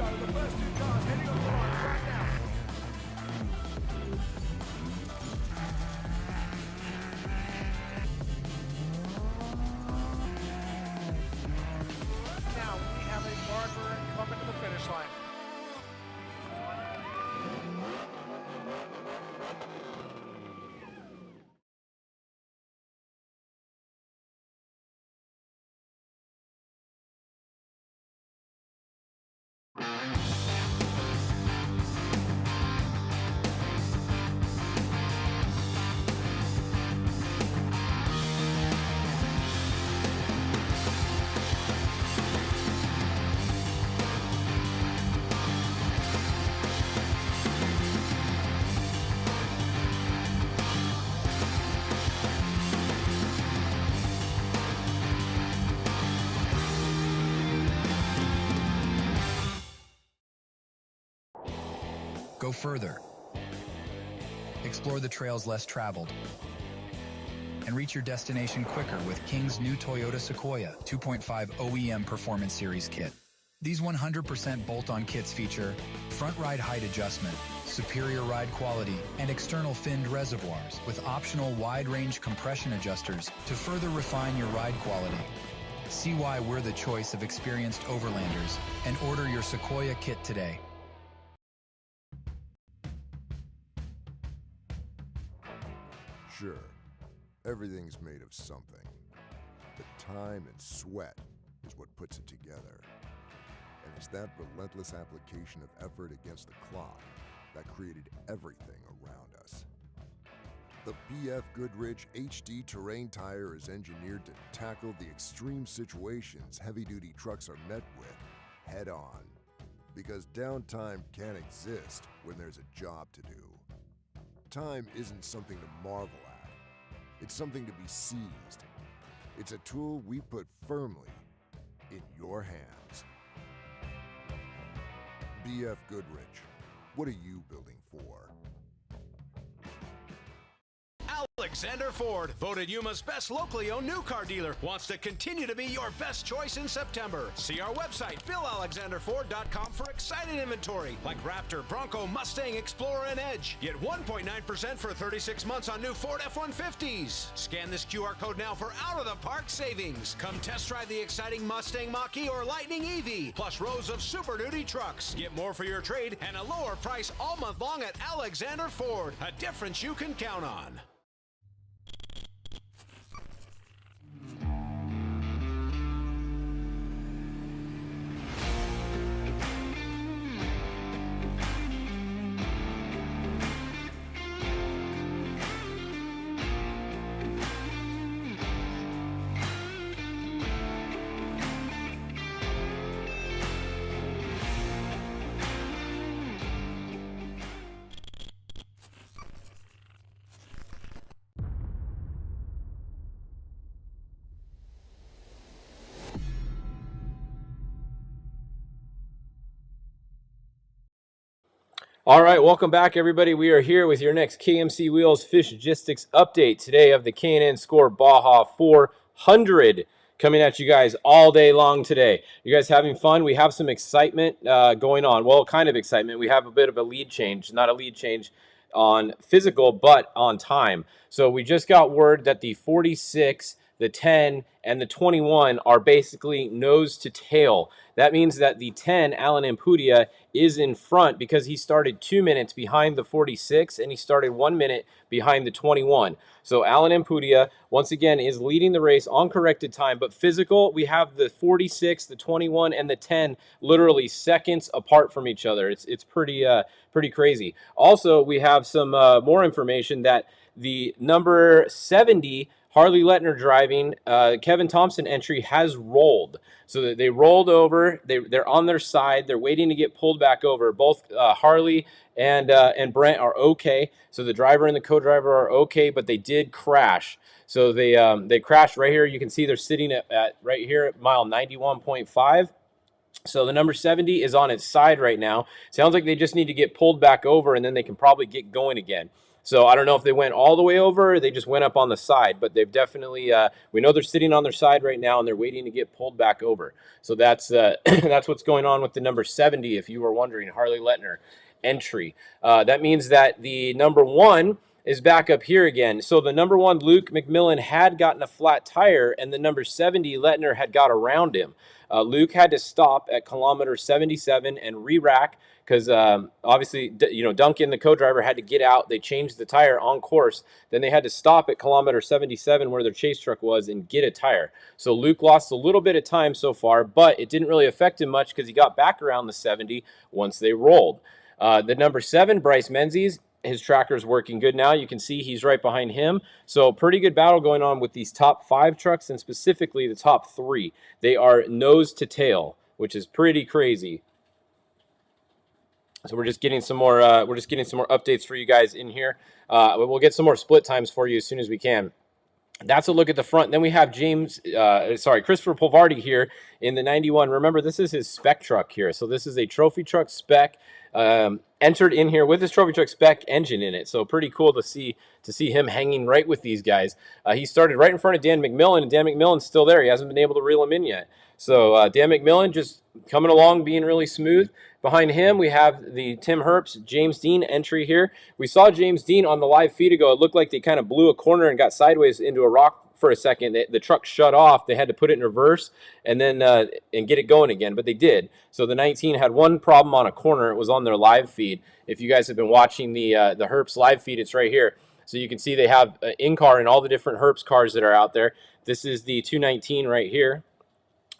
The first two cars heading on the line right now. Now we have a marker coming to the finish line. Go further. Explore the trails less traveled. And reach your destination quicker with King's new Toyota Sequoia 2.5 OEM Performance Series kit. These 100% bolt-on kits feature front ride height adjustment, superior ride quality, and external finned reservoirs with optional wide-range compression adjusters to further refine your ride quality. See why we're the choice of experienced overlanders and order your Sequoia kit today. Sure, everything's made of something, but time and sweat is what puts it together. And it's that relentless application of effort against the clock that created everything around us. The BF Goodrich HD Terrain Tire is engineered to tackle the extreme situations heavy-duty trucks are met with head-on. Because downtime can't exist when there's a job to do. Time isn't something to marvel at. It's something to be seized. It's a tool we put firmly in your hands. BF Goodrich, what are you building for? Alexander Ford, voted Yuma's best locally owned new car dealer, wants to continue to be your best choice in September. See our website, BillAlexanderFord.com, for exciting inventory like Raptor, Bronco, Mustang, Explorer, and Edge. Get 1.9% for 36 months on new Ford F-150s. Scan this QR code now for out-of-the-park savings. Come test drive the exciting Mustang Mach-E or Lightning EV, plus rows of Super Duty trucks. Get more for your trade and a lower price all month long at Alexander Ford. A difference you can count on. All right, welcome back, everybody. We are here with your next KMC Wheels Fishgistics update today of the K&N Score Baja 400 coming at you guys all day long today. You guys having fun? We have some excitement going on. Well, kind of excitement. We have a bit of a lead change, not a lead change on physical, but on time. So we just got word that the 46, the 10, and the 21 are basically nose to tail. That means that the 10, Alan Impudia, is in front because he started 2 minutes behind the 46 and he started 1 minute behind the 21. So Alan Impudia, once again, is leading the race on corrected time, but physical, we have the 46, the 21, and the 10 literally seconds apart from each other. It's pretty crazy. Also, we have some more information that the number 70 Harley Letner driving Kevin Thompson entry has rolled. So that they rolled over. They're on their side. They're waiting to get pulled back over. Both Harley and Brent are okay. So the driver and the co-driver are okay, but they did crash. So they crashed right here. You can see they're sitting at right here at mile 91.5. So the number 70 is on its side right now. Sounds like they just need to get pulled back over, and then they can probably get going again. So I don't know if they went all the way over or they just went up on the side, but they've definitely, we know they're sitting on their side right now and they're waiting to get pulled back over. So that's that's what's going on with the number 70, if you were wondering, Harley Letner entry. That means that the number 1 is back up here again. So the number 1, Luke McMillan, had gotten a flat tire, and the number 70, Letner, had got around him. Luke had to stop at kilometer 77 and re-rack because obviously, Duncan, the co-driver, had to get out. They changed the tire on course. Then they had to stop at kilometer 77 where their chase truck was and get a tire. So Luke lost a little bit of time so far, but it didn't really affect him much because he got back around the 70 once they rolled. The number 7, Bryce Menzies, his tracker's working good now. You can see he's right behind him. So pretty good battle going on with these top 5 trucks, and specifically the top 3. They are nose to tail, which is pretty crazy. So we're just getting some more. Updates for you guys in here. We'll get some more split times for you as soon as we can. That's a look at the front. Then we have Christopher Polvardi here in the 91. Remember, this is his spec truck here. So this is a trophy truck spec, entered in here with his trophy truck spec engine in it. So pretty cool to see him hanging right with these guys. He started right in front of Dan McMillan, and Dan McMillan's still there. He hasn't been able to reel him in yet. So Dan McMillan just coming along, being really smooth. Behind him, we have the Tim Herbst, James Dean entry here. We saw James Dean on the live feed ago. It looked like they kind of blew a corner and got sideways into a rock for a second. The truck shut off. They had to put it in reverse and then and get it going again, but they did. So the 19 had one problem on a corner. It was on their live feed. If you guys have been watching the Herbst live feed, it's right here. So you can see they have in-car in all the different Herbst cars that are out there. This is the 219 right here.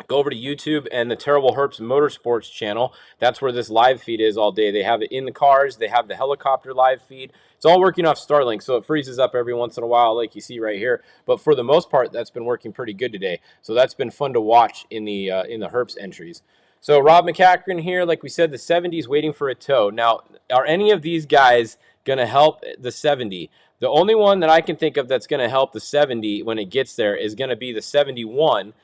Go over to YouTube and the Terrible Herbst Motorsports channel. That's where this live feed is all day. They have it in the cars. They have the helicopter live feed. It's all working off Starlink, so it freezes up every once in a while like you see right here. But for the most part, that's been working pretty good today. So that's been fun to watch in the Herbst entries. So Rob McCachran here, like we said, the 70 is waiting for a tow. Now, are any of these guys going to help the 70? The only one that I can think of that's going to help the 70 when it gets there is going to be the 71.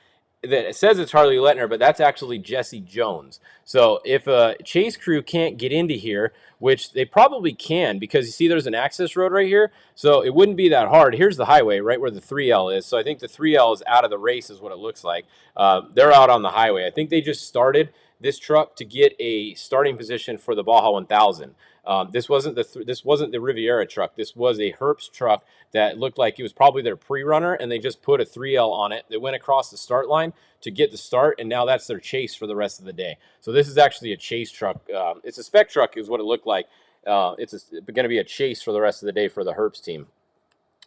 That it says it's Harley Letner, but that's actually Jesse Jones. So if a chase crew can't get into here, which they probably can, because you see there's an access road right here, so it wouldn't be that hard. Here's the highway right where the 3L is. So I think the 3L is out of the race is what it looks like. They're out on the highway. I think they just started this truck to get a starting position for the Baja 1000. This wasn't the Riviera truck. This was a Herbst truck that looked like it was probably their pre-runner, and they just put a 3L on it. They went across the start line to get the start, and now that's their chase for the rest of the day. So this is actually a chase truck. It's a spec truck is what it looked like. It's going to be a chase for the rest of the day for the Herbst team.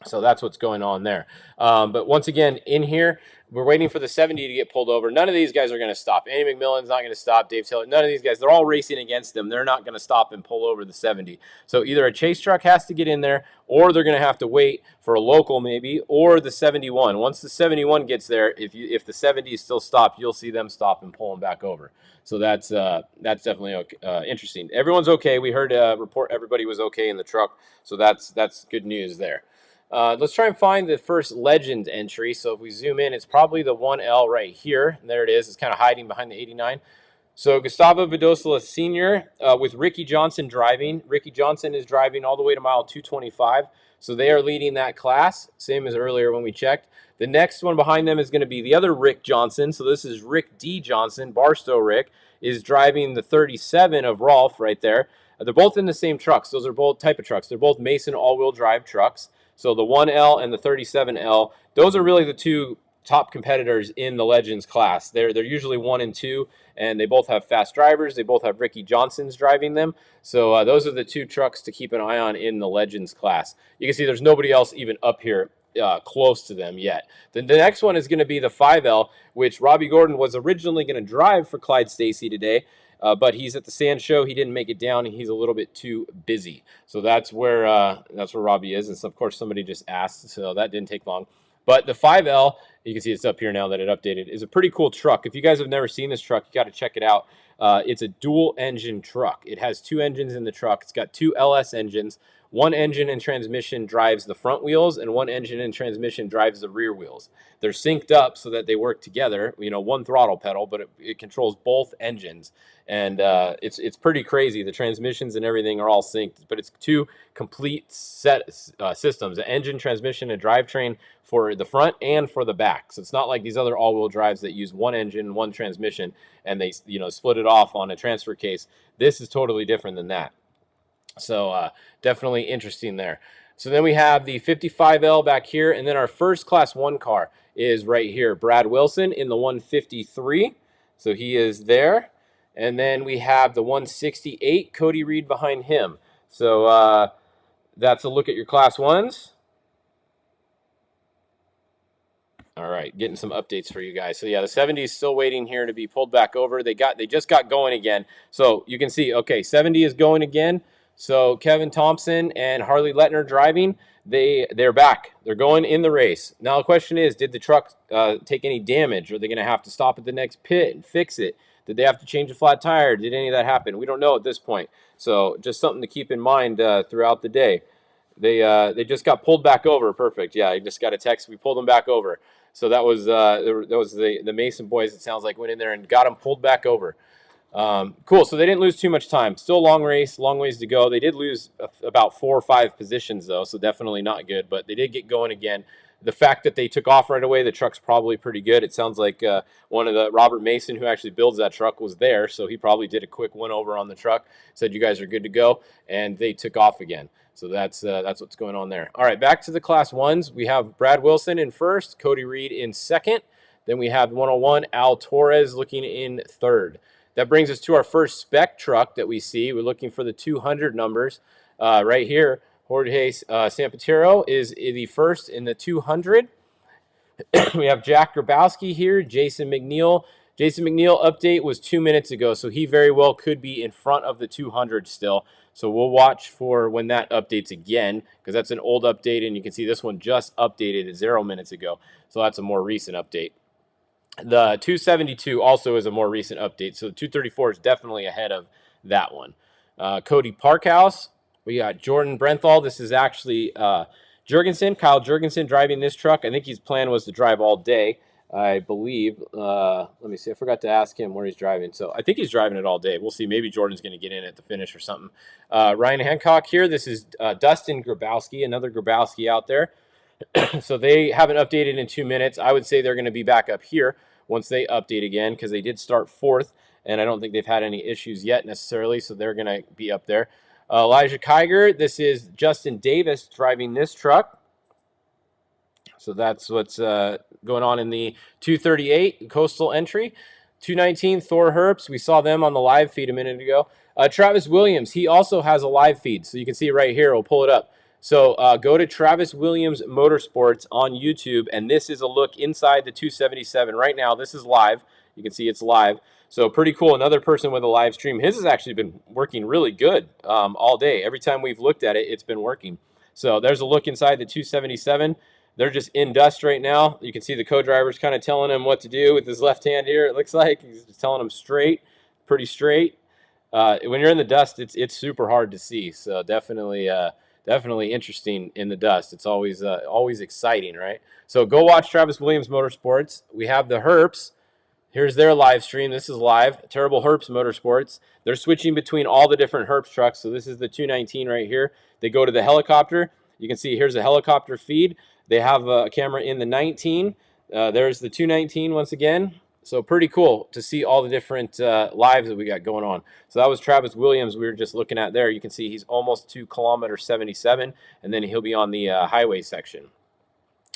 So that's what's going on there. But once again, in here, we're waiting for the 70 to get pulled over. None of these guys are going to stop. Andy McMillan's not going to stop. Dave Taylor, none of these guys. They're all racing against them. They're not going to stop and pull over the 70. So either a chase truck has to get in there, or they're going to have to wait for a local maybe, or the 71. Once the 71 gets there, if the 70 is still stopped, you'll see them stop and pull them back over. So that's definitely okay, interesting. Everyone's okay. We heard a report everybody was okay in the truck. So that's good news there. Let's try and find the first Legends entry. So if we zoom in, it's probably the 1L right here. And there it is. It's kind of hiding behind the 89. So Gustavo Vidosola Sr. With Ricky Johnson driving. Ricky Johnson is driving all the way to mile 225. So they are leading that class, same as earlier when we checked. The next one behind them is going to be the other Rick Johnson. So this is Rick D. Johnson. Barstow Rick is driving the 37 of Rolf right there. They're both in the same trucks. Those are both type of trucks. They're both Mason all-wheel drive trucks. So the 1L and the 37L, those are really the two top competitors in the Legends class. They're usually 1 and 2, and they both have fast drivers. They both have Ricky Johnsons driving them. So those are the two trucks to keep an eye on in the Legends class. You can see there's nobody else even up here close to them yet. The next one is going to be the 5L, which Robbie Gordon was originally going to drive for Clyde Stacy today. But he's at the sand show. He didn't make it down. He's a little bit too busy. So that's where Robbie is. And so, of course, somebody just asked, so that didn't take long. But the 5L You can see it's up here now that it updated. It's a pretty cool truck. If you guys have never seen this truck, you got to check it out. It's a dual engine truck. It has 2 engines in the truck. It's got 2 LS engines. 1 engine and transmission drives the front wheels, and 1 engine and transmission drives the rear wheels. They're synced up so that they work together. You know, 1 throttle pedal, but it controls both engines, and it's pretty crazy. The transmissions and everything are all synced, but it's 2 complete systems: an engine, transmission, and drivetrain for the front and for the back. So it's not like these other all-wheel drives that use 1 engine, 1 transmission, and they split it off on a transfer case. This is totally different than that. So definitely interesting there. So then we have the 55L back here, and then our first Class 1 car is right here. Brad Wilson in the 153. So he is there. And then we have the 168, Cody Reed behind him. So that's a look at your Class 1s. All right, getting some updates for you guys. So yeah, the 70 is still waiting here to be pulled back over. They just got going again. So you can see, okay, 70 is going again. So Kevin Thompson and Harley Lettner driving. They're back. They're going in the race. Now the question is, did the truck take any damage? Are they going to have to stop at the next pit and fix it? Did they have to change a flat tire? Did any of that happen? We don't know at this point. So just something to keep in mind throughout the day. They just got pulled back over. Perfect. Yeah, I just got a text. We pulled them back over. So that was the Mason boys, it sounds like, went in there and got them pulled back over. Cool. So they didn't lose too much time. Still a long race, long ways to go. They did lose about 4 or 5 positions, though, so definitely not good. But they did get going again. The fact that they took off right away, the truck's probably pretty good. It sounds like one of the Robert Mason, who actually builds that truck, was there, so he probably did a quick one-over on the truck, said you guys are good to go, and they took off again. So that's what's going on there. All right, back to the Class 1s. We have Brad Wilson in first, Cody Reed in second. Then we have 101, Al Torres looking in third. That brings us to our first spec truck that we see. We're looking for the 200 numbers right here. Jorge Sampatero is the first in the 200. We have Jack Grabowski here, Jason McNeil. Jason McNeil update was 2 minutes ago, so he very well could be in front of the 200 still. So we'll watch for when that updates again, because that's an old update, and you can see this one just updated 0 minutes ago. So that's a more recent update. The 272 also is a more recent update, so the 234 is definitely ahead of that one. Cody Parkhouse, we got Jordan Brenthal. This is actually Jurgensen, Kyle Jurgensen driving this truck. I think his plan was to drive all day, I believe. Let me see. I forgot to ask him where he's driving. So I think he's driving it all day. We'll see. Maybe Jordan's going to get in at the finish or something. Ryan Hancock here. This is Dustin Grabowski, another Grabowski out there. So they haven't updated in 2 minutes. I would say they're going to be back up here once they update again, because they did start 4th, and I don't think they've had any issues yet necessarily, so they're going to be up there. Elijah Kiger, this is Justin Davis driving this truck. So that's what's going on in the 238 coastal entry. 219 Thor Herbst, we saw them on the live feed a minute ago. Travis Williams, he also has a live feed, so you can see it right here. We'll pull it up. So go to Travis Williams Motorsports on YouTube, and this is a look inside the 277 right now. This is live. You can see it's live. So pretty cool. Another person with a live stream. His has actually been working really good all day. Every time we've looked at it, it's been working. So there's a look inside the 277. They're just in dust right now. You can see the co-driver's kind of telling him what to do with his left hand here, it looks like. He's just telling him straight, pretty straight. When you're in the dust, it's super hard to see. So definitely interesting in the dust. It's always exciting, right? So go watch Travis Williams Motorsports. We have the Herps. Here's their live stream. This is live. Terrible Herps Motorsports. They're switching between all the different Herps trucks. So this is the 219 right here. They go to the helicopter. You can see here's a helicopter feed. They have a camera in the 19. There's the 219 once again. So pretty cool to see all the different lives that we got going on. So that was Travis Williams we were just looking at there. You can see he's almost to kilometer 77, and then he'll be on the highway section.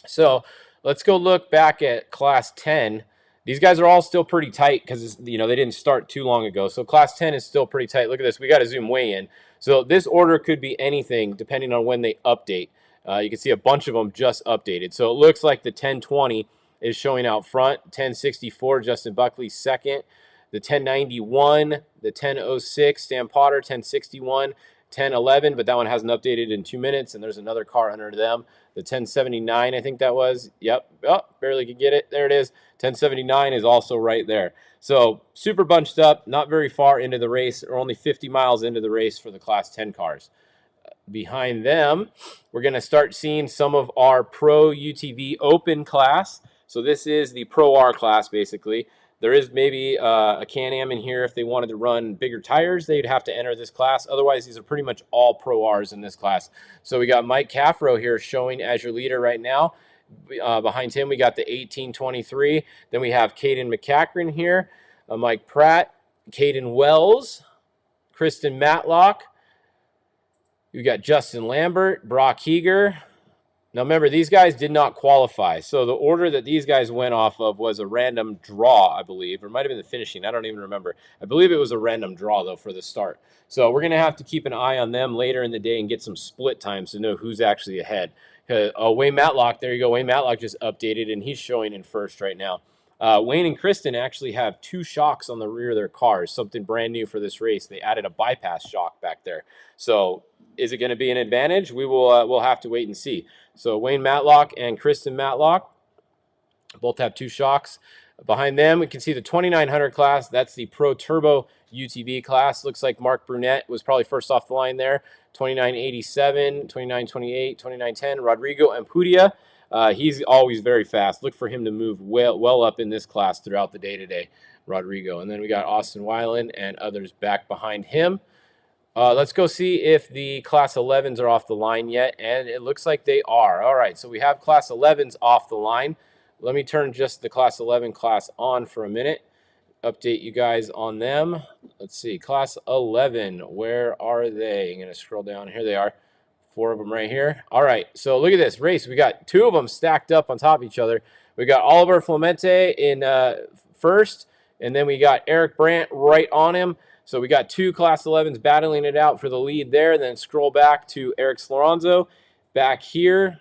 So let's go look back at Class 10. These guys are all still pretty tight because they didn't start too long ago. So Class 10 is still pretty tight. Look at this. We got to zoom way in. So this order could be anything depending on when they update. You can see a bunch of them just updated. So it looks like the 1020 is showing out front. 1064, Justin Buckley second. The 1091, the 1006, Stan Potter, 1061. 1011, but that one hasn't updated in 2 minutes, and there's another car under them. The 1079, I think that was. Yep. Oh, barely could get it. There it is. 1079 is also right there. So super bunched up, not very far into the race, or only 50 miles into the race for the Class 10 cars. Behind them, we're going to start seeing some of our Pro UTV Open class. So this is the Pro R class, basically. There is maybe a Can-Am in here if they wanted to run bigger tires. They'd have to enter this class. Otherwise, these are pretty much all Pro Rs in this class. So we got Mike Caffro here showing as your leader right now. Behind him, we got the 1823. Then we have Caden McCachran here, Mike Pratt, Caden Wells, Kristen Matlock. You got Justin Lambert, Brock Heeger. Now remember, these guys did not qualify. So the order that these guys went off of was a random draw, I believe. Or it might have been the finishing. I don't even remember. I believe it was a random draw, though, for the start. So we're going to have to keep an eye on them later in the day and get some split times to know who's actually ahead. Wayne Matlock, there you go. Wayne Matlock just updated, and he's showing in first right now. Wayne and Kristen actually have 2 shocks on the rear of their cars, something brand new for this race. They added a bypass shock back there. So is it going to be an advantage? We'll have to wait and see. So Wayne Matlock and Kristen Matlock both have 2 shocks. Behind them, we can see the 2900 class. That's the Pro Turbo UTV class. Looks like Mark Brunette was probably first off the line there. 2987, 2928, 2910. Rodrigo Ampudia. He's always very fast. Look for him to move well up in this class throughout the day today, Rodrigo. And then we got Austin Weiland and others back behind him. Let's go see if the Class 11s are off the line yet, and it looks like they are. All right, so we have Class 11s off the line. Let me turn just the Class 11 class on for a minute, update you guys on them. Let's see, Class 11, where are they? I'm going to scroll down. Here they are, 4 of them right here. All right, so look at this race. We got 2 of them stacked up on top of each other. We got Oliver Flemente in first, and then we got Eric Brandt right on him. So we got 2 Class 11s battling it out for the lead there. Then scroll back to Eric Slorenzo back here.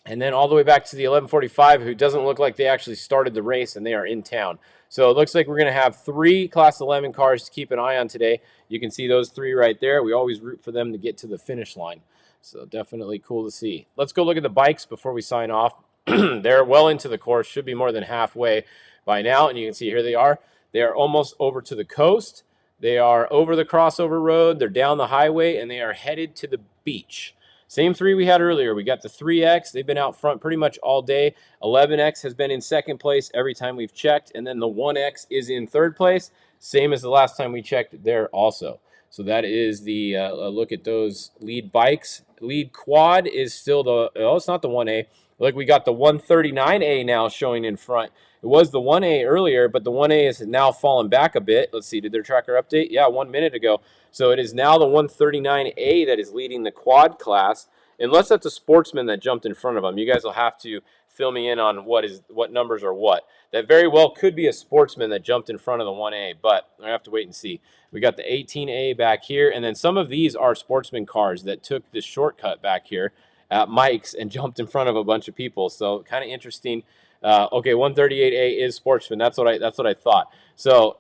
And then all the way back to the 1145, who doesn't look like they actually started the race, and they are in town. So it looks like we're going to have 3 Class 11 cars to keep an eye on today. You can see those 3 right there. We always root for them to get to the finish line. So definitely cool to see. Let's go look at the bikes before we sign off. They're well into the course, should be more than halfway by now. And you can see here they are. They are almost over to the coast. They are over the crossover road, they're down the highway, and they are headed to the beach. Same 3 we had earlier. We got the 3X. They've been out front pretty much all day. 11X has been in second place every time we've checked, and then the 1X is in third place, same as the last time we checked there also. So that is the look at those lead bikes. Lead quad is still the, oh, it's not the 1A. Look, we got the 139A now showing in front. It was the 1A earlier, but the 1A has now fallen back a bit. Let's see, did their tracker update? Yeah, 1 minute ago. So it is now the 139A that is leading the quad class, unless that's a sportsman that jumped in front of them. You guys will have to fill me in on what numbers are what. That very well could be a sportsman that jumped in front of the 1A, but I have to wait and see. We got the 18A back here, and then some of these are sportsman cars that took this shortcut back here at Mike's and jumped in front of a bunch of people. So kind of interesting. Okay, 138A is sportsman. That's what I thought. So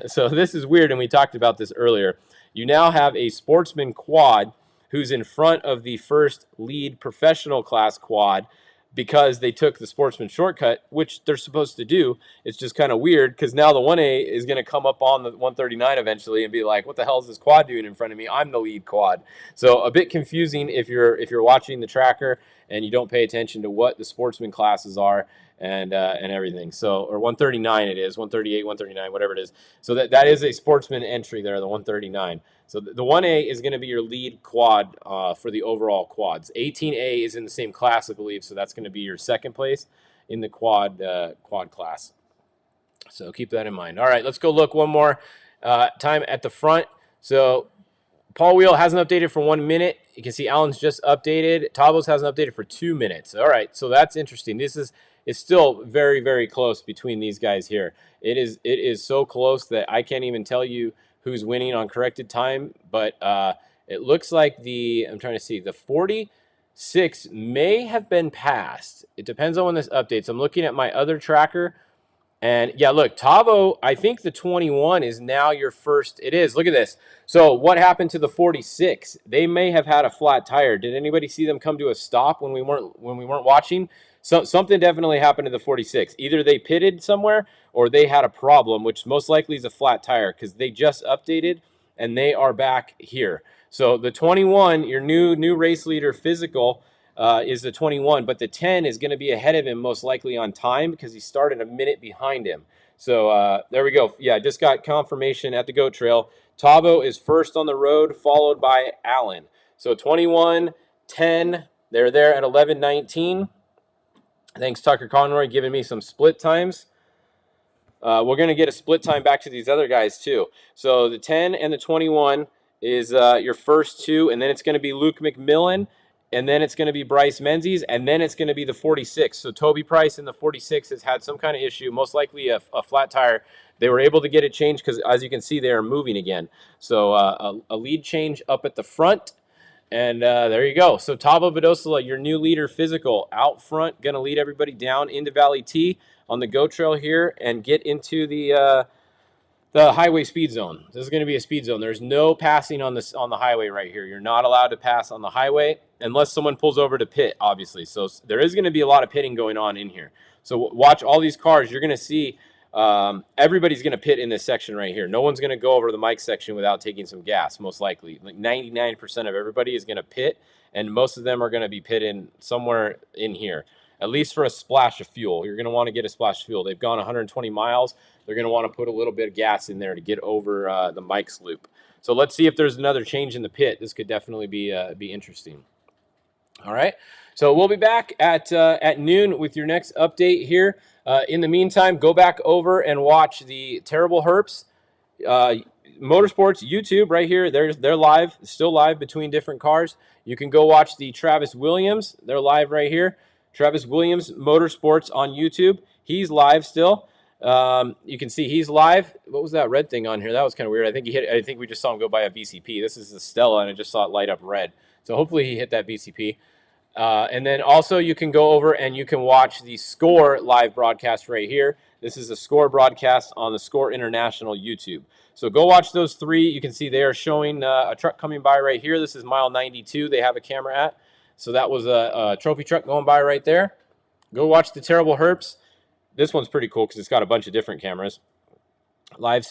so this is weird, and we talked about this earlier. You now have a sportsman quad who's in front of the first lead professional class quad because they took the sportsman shortcut, which they're supposed to do. It's just kind of weird because now the 1A is going to come up on the 139 eventually and be like, what the hell is this quad doing in front of me? I'm the lead quad. So a bit confusing if you're watching the tracker and you don't pay attention to what the sportsman classes are and everything. So, or 139 it is, 138, 139, whatever it is. So that is a sportsman entry there, the 139. So the 1A is going to be your lead quad for the overall quads. 18A is in the same class, I believe, so that's going to be your second place in the quad class. So keep that in mind. All right, let's go look one more time at the front. So Paul Wheel hasn't updated for 1 minute. You can see Alan's just updated. Tabos hasn't updated for 2 minutes. All right, so that's interesting. It's still very, very close between these guys here. It is so close that I can't even tell you who's winning on corrected time, but it looks like I'm trying to see, the 46 may have been passed. It depends on when this updates. I'm looking at my other tracker. And yeah, look, Tavo, I think the 21 is now your first. It is. Look at this. So what happened to the 46? They may have had a flat tire. Did anybody see them come to a stop when we weren't watching? So something definitely happened to the 46. Either they pitted somewhere or they had a problem, which most likely is a flat tire because they just updated and they are back here. So the 21, your new race leader physical, is the 21, but the 10 is going to be ahead of him most likely on time because he started a minute behind him. So there we go. Yeah, just got confirmation at the goat trail. Tavo is first on the road, followed by Allen. So 21, 10, they're there at 11:19. Thanks, Tucker Conroy, giving me some split times. We're going to get a split time back to these other guys too. So the 10 and the 21 is your first two, and then it's going to be Luke McMillan, and then it's going to be Bryce Menzies, and then it's going to be the 46. So Toby Price in the 46 has had some kind of issue, most likely a flat tire. They were able to get it changed because, as you can see, they are moving again. So a lead change up at the front, and there you go. So Tavo Vidosala, your new leader physical, out front, going to lead everybody down into Valley T on the GO Trail here and get into the highway speed zone. This is going to be a speed zone. There's no passing on the highway right here. You're not allowed to pass on the highway unless someone pulls over to pit, obviously. So there is going to be a lot of pitting going on in here. So watch all these cars. You're going to see everybody's going to pit in this section right here. No one's going to go over the Mike section without taking some gas, most likely. Like 99% of everybody is going to pit, and most of them are going to be pitting somewhere in here, at least for a splash of fuel. You're going to want to get a splash of fuel. They've gone 120 miles. They're going to want to put a little bit of gas in there to get over the Mike's loop. So let's see if there's another change in the pit. This could definitely be interesting. All right. So we'll be back at noon with your next update here. In the meantime, go back over and watch the Terrible Herps Motorsports YouTube right here. They're live, still live between different cars. You can go watch the Travis Williams. They're live right here. Travis Williams Motorsports on YouTube. He's live still. You can see he's live. What was that red thing on here? That was kind of weird. I think we just saw him go by a VCP. This is the Stella, and I just saw it light up red. So hopefully he hit that VCP. And then also you can go over and you can watch the Score live broadcast right here. This is a Score broadcast on the Score International YouTube. So go watch those three. You can see they are showing a truck coming by right here. This is mile 92 they have a camera at. So that was a trophy truck going by right there. Go watch the Terrible Herps. This one's pretty cool because it's got a bunch of different cameras. Live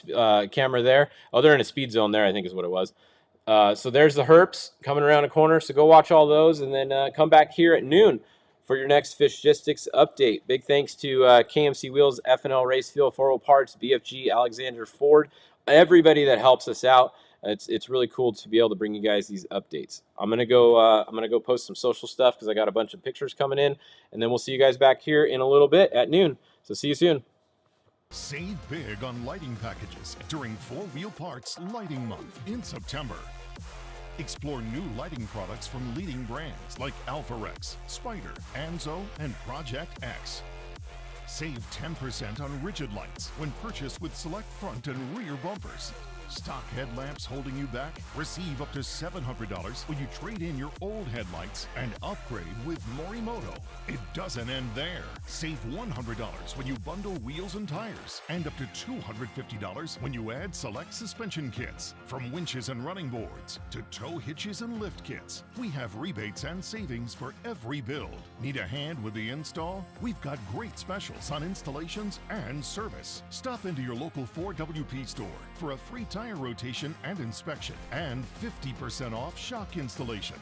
camera there. Oh, they're in a speed zone there, I think is what it was. So there's the Herps coming around a corner. So go watch all those and then come back here at noon for your next Fishgistics update. Big thanks to KMC Wheels, F&L Race Fuel, 4 Parts, BFG, Alexander Ford, everybody that helps us out. It's really cool to be able to bring you guys these updates. I'm gonna go post some social stuff because I got a bunch of pictures coming in, and then we'll see you guys back here in a little bit at noon. So see you soon. Save big on lighting packages during 4 Wheel Parts Lighting Month in September. Explore new lighting products from leading brands like Alpharex, Spider, Anzo, and Project X. Save 10% on rigid lights when purchased with select front and rear bumpers. Stock headlamps holding you back? Receive up to $700 when you trade in your old headlights and upgrade with Morimoto. It doesn't end there. Save $100 when you bundle wheels and tires, and up to $250 when you add select suspension kits. From winches and running boards to tow hitches and lift kits, we have rebates and savings for every build. Need a hand with the install? We've got great specials on installations and service. Stop into your local 4WP store for a free tire rotation and inspection, and 50% off shock installation.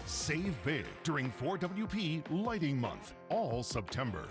Save big during 4WP Lighting Month, all September.